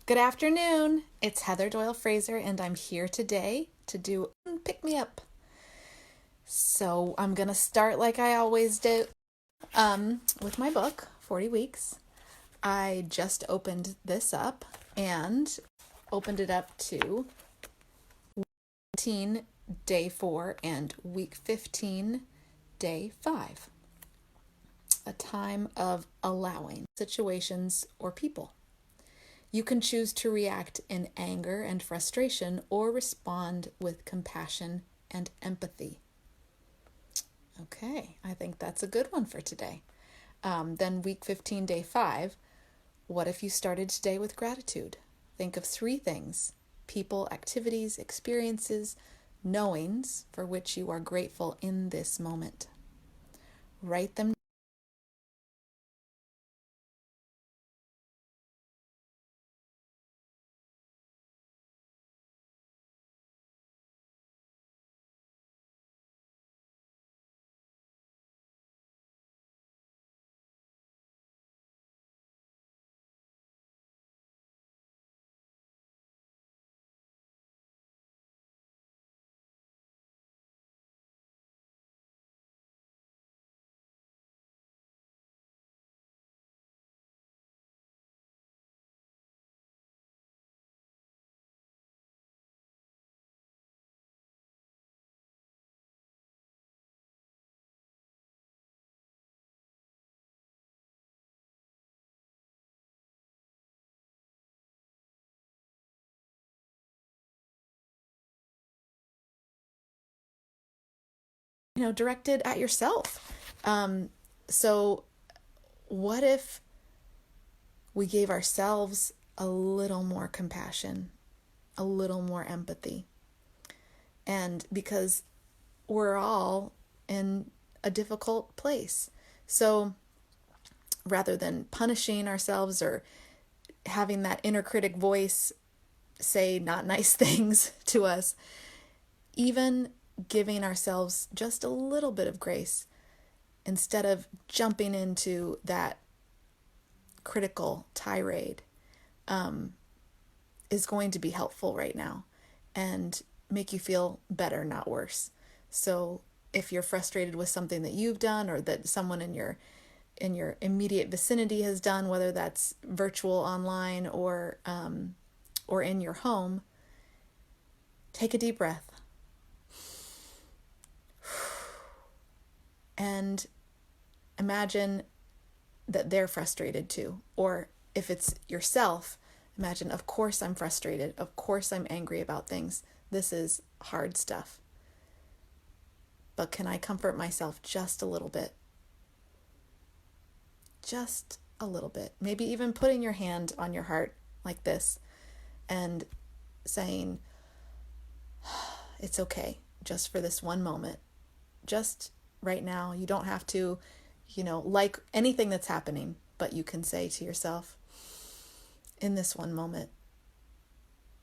Good afternoon. It's Heather Doyle Fraser, and I'm here today to do Pick Me Up. So I'm going to start like I always do with my book, 40 Weeks. I just opened this up and opened it up to 15, day 4 and week 15, day 5. A time of allowing situations or people. You can choose to react in anger and frustration or respond with compassion and empathy. Okay, I think that's a good one for today. Then week 15, day 5, what if you started today with gratitude? Think of 3 things: people, activities, experiences, knowings for which you are grateful in this moment. Write them. Directed at yourself. So what if we gave ourselves a little more compassion, a little more empathy? And because we're all in a difficult place. So rather than punishing ourselves or having that inner critic voice say not nice things to us, even giving ourselves just a little bit of grace instead of jumping into that critical tirade is going to be helpful right now and make you feel better, not worse. So if you're frustrated with something that you've done or that someone in your immediate vicinity has done, whether that's virtual, online, or in your home, take a deep breath and imagine that they're frustrated too. Or if it's yourself, imagine, of course I'm frustrated. Of course I'm angry about things. This is hard stuff. But can I comfort myself just a little bit? Just a little bit. Maybe even putting your hand on your heart like this and saying, it's okay, just for this one moment. Just right now. You don't have to, like anything that's happening, but you can say to yourself, in this one moment,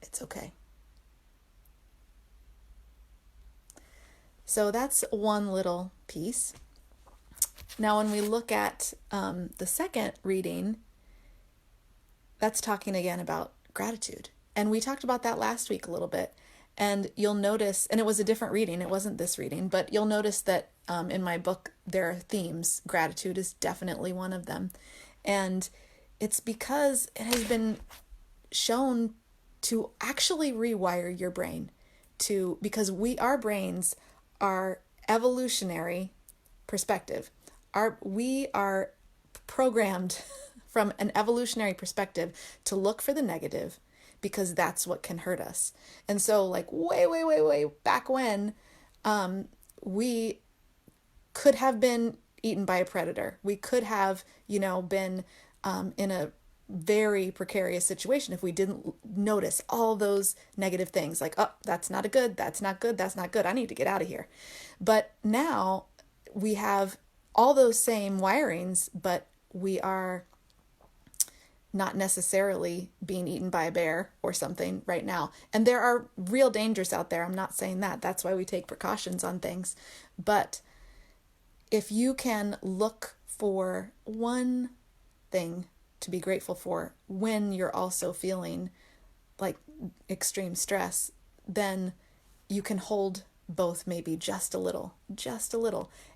it's okay. So that's one little piece. Now, when we look at the second reading, that's talking again about gratitude. And we talked about that last week a little bit. And you'll notice, and it was a different reading, it wasn't this reading, but you'll notice that in my book, there are themes. Gratitude is definitely one of them. And it's because it has been shown to actually rewire your brain because our brains are evolutionary perspective. We are programmed from an evolutionary perspective to look for the negative because that's what can hurt us. And so like way back when, we could have been eaten by a predator. We could have, been in a very precarious situation if we didn't notice all those negative things like, oh, that's not good, that's not good, I need to get out of here. But now we have all those same wirings, but we are not necessarily being eaten by a bear or something right now. And there are real dangers out there. I'm not saying that. That's why we take precautions on things. But if you can look for one thing to be grateful for when you're also feeling like extreme stress, then you can hold both maybe just a little.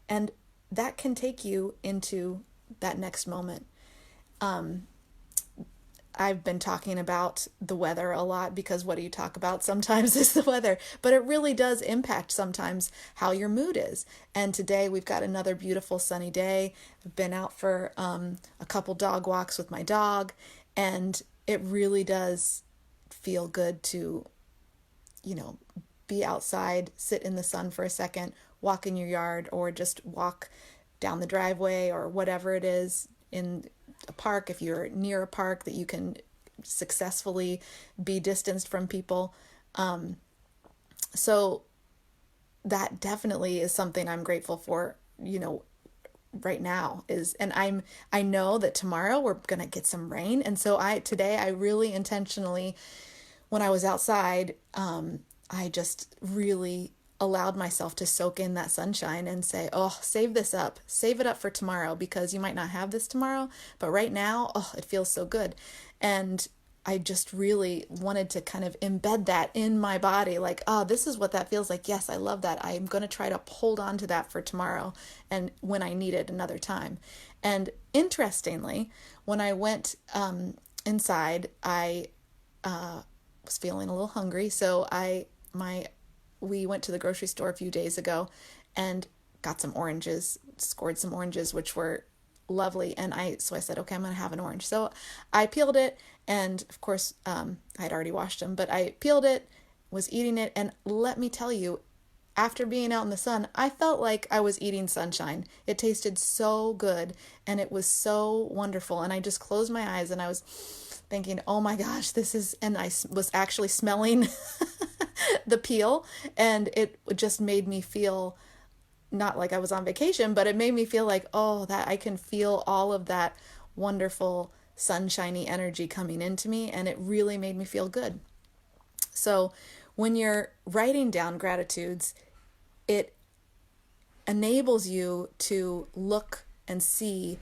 And that can take you into that next moment. I've been talking about the weather a lot because what do you talk about sometimes is the weather, but it really does impact sometimes how your mood is. And today we've got another beautiful sunny day. I've been out for a couple dog walks with my dog, and it really does feel good to, be outside, sit in the sun for a second, walk in your yard, or just walk down the driveway or whatever it is in a park, if you're near a park that you can successfully be distanced from people. So that definitely is something I'm grateful for, right now and I know that tomorrow we're going to get some rain. And so today I really intentionally, when I was outside, I just really allowed myself to soak in that sunshine and say, oh, save it up for tomorrow, because you might not have this tomorrow, but right now, oh, it feels so good. And I just really wanted to kind of embed that in my body, like, oh, this is what that feels like. Yes, I love that. I'm going to try to hold on to that for tomorrow and when I need it another time. And interestingly, when I went inside, I was feeling a little hungry, so we went to the grocery store a few days ago and got some oranges, scored some oranges, which were lovely. And so I said, okay, I'm going to have an orange. So I peeled it, and of course, I'd already washed them, but I peeled it, was eating it. And let me tell you, after being out in the sun, I felt like I was eating sunshine. It tasted so good and it was so wonderful. And I just closed my eyes and I was thinking, oh my gosh, and I was actually smelling the peel, and it just made me feel not like I was on vacation, but it made me feel like, oh, that I can feel all of that wonderful sunshiny energy coming into me, and it really made me feel good. So when you're writing down gratitudes, it enables you to look and see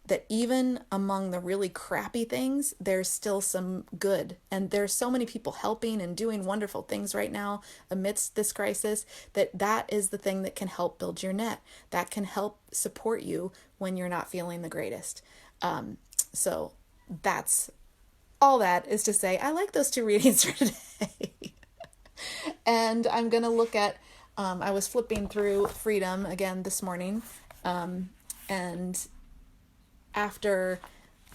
that even among the really crappy things, there's still some good. And there's so many people helping and doing wonderful things right now amidst this crisis, that is the thing that can help build your net. That can help support you when you're not feeling the greatest. So that's all that is to say, I like those two readings for today. And I'm going to look at, I was flipping through Freedom again this morning, and after,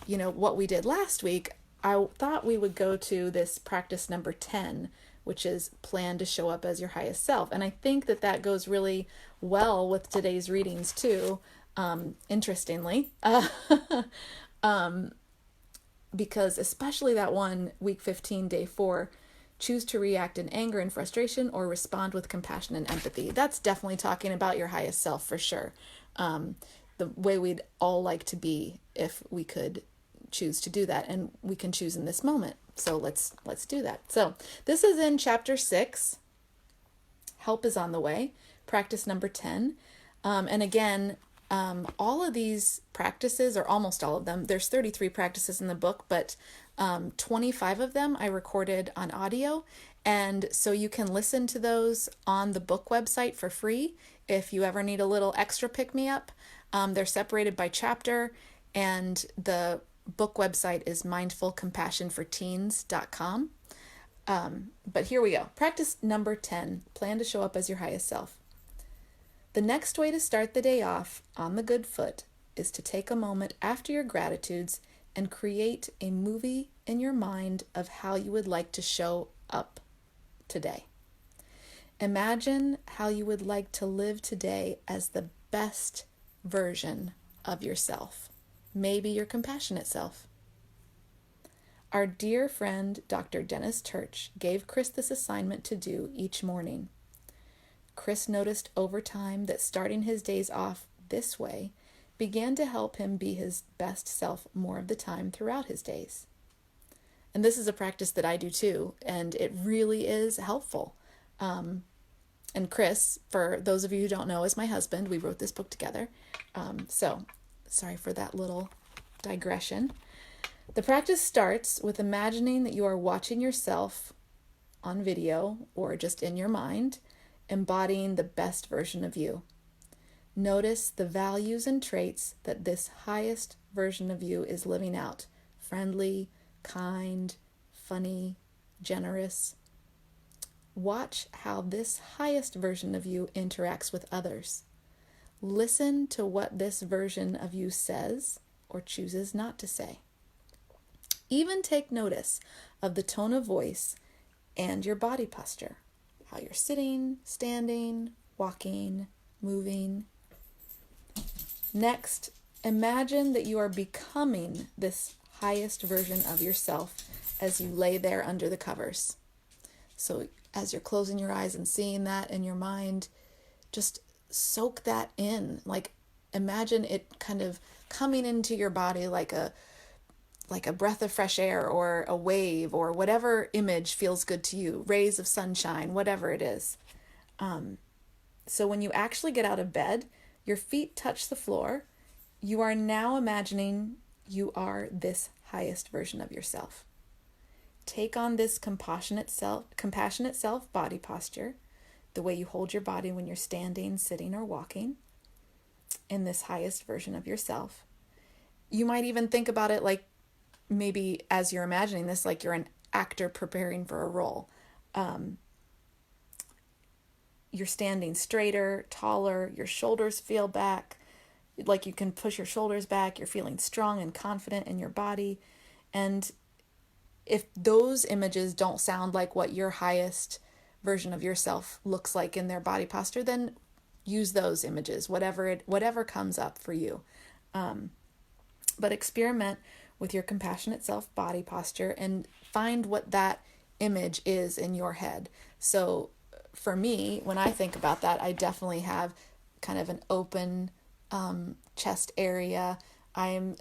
what we did last week, I thought we would go to this practice number 10, which is plan to show up as your highest self. And I think that goes really well with today's readings too, interestingly, because especially that one, week 15, day 4, choose to react in anger and frustration or respond with compassion and empathy. That's definitely talking about your highest self for sure. The way we'd all like to be if we could choose to do that, and we can choose in this moment. So let's do that. So this is in chapter 6. Help is on the way. Practice number 10. And again, all of these practices, or almost all of them, there's 33 practices in the book, but 25 of them I recorded on audio. And so you can listen to those on the book website for free if you ever need a little extra pick-me-up. They're separated by chapter, and the book website is mindfulcompassionforteens.com. But here we go. Practice number 10, plan to show up as your highest self. The next way to start the day off on the good foot is to take a moment after your gratitudes and create a movie in your mind of how you would like to show up today. Imagine how you would like to live today as the best version of yourself, maybe your compassionate self. Our dear friend, Dr. Dennis Turch, gave Chris this assignment to do each morning. Chris noticed over time that starting his days off this way began to help him be his best self more of the time throughout his days. And this is a practice that I do too, and it really is helpful. And Chris, for those of you who don't know, is my husband. We wrote this book together. So sorry for that little digression. The practice starts with imagining that you are watching yourself on video or just in your mind, embodying the best version of you. Notice the values and traits that this highest version of you is living out: friendly, kind, funny, generous. Watch how this highest version of you interacts with others. Listen to what this version of you says or chooses not to say. Even take notice of the tone of voice and your body posture, how you're sitting, standing, walking, moving. Next, imagine that you are becoming this highest version of yourself as you lay there under the covers. So as you're closing your eyes and seeing that in your mind, just soak that in. Like, imagine it kind of coming into your body like a breath of fresh air or a wave or whatever image feels good to you, rays of sunshine, whatever it is. So when you actually get out of bed, your feet touch the floor. You are now imagining you are this highest version of yourself. Take on this compassionate self body posture, the way you hold your body when you're standing, sitting, or walking, in this highest version of yourself. You might even think about it like, maybe as you're imagining this, like you're an actor preparing for a role. You're standing straighter, taller, your shoulders feel back, like you can push your shoulders back, you're feeling strong and confident in your body. And if those images don't sound like what your highest version of yourself looks like in their body posture, then use those images, whatever comes up for you. But experiment with your compassionate self body posture and find what that image is in your head. So for me, when I think about that, I definitely have kind of an open chest area. I'm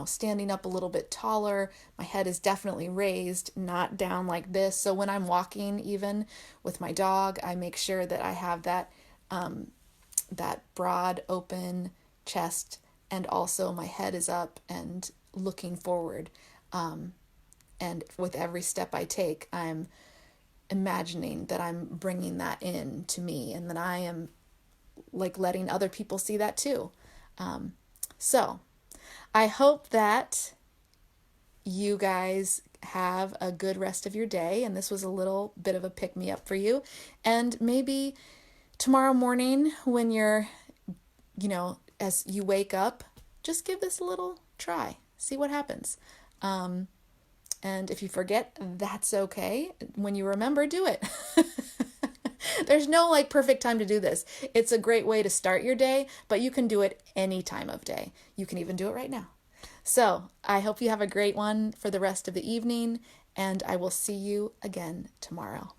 standing up a little bit taller. My head is definitely raised, not down like this. So when I'm walking, even with my dog, I make sure that I have that broad, open chest, and also my head is up and looking forward. And with every step I take, I'm imagining that I'm bringing that in to me, and that I am like letting other people see that too. So I hope that you guys have a good rest of your day, and this was a little bit of a pick-me-up for you. And maybe tomorrow morning when you're, as you wake up, just give this a little try. See what happens. And if you forget, that's okay. When you remember, do it. There's no perfect time to do this. It's a great way to start your day, but you can do it any time of day. You can even do it right now. So I hope you have a great one for the rest of the evening, and I will see you again tomorrow.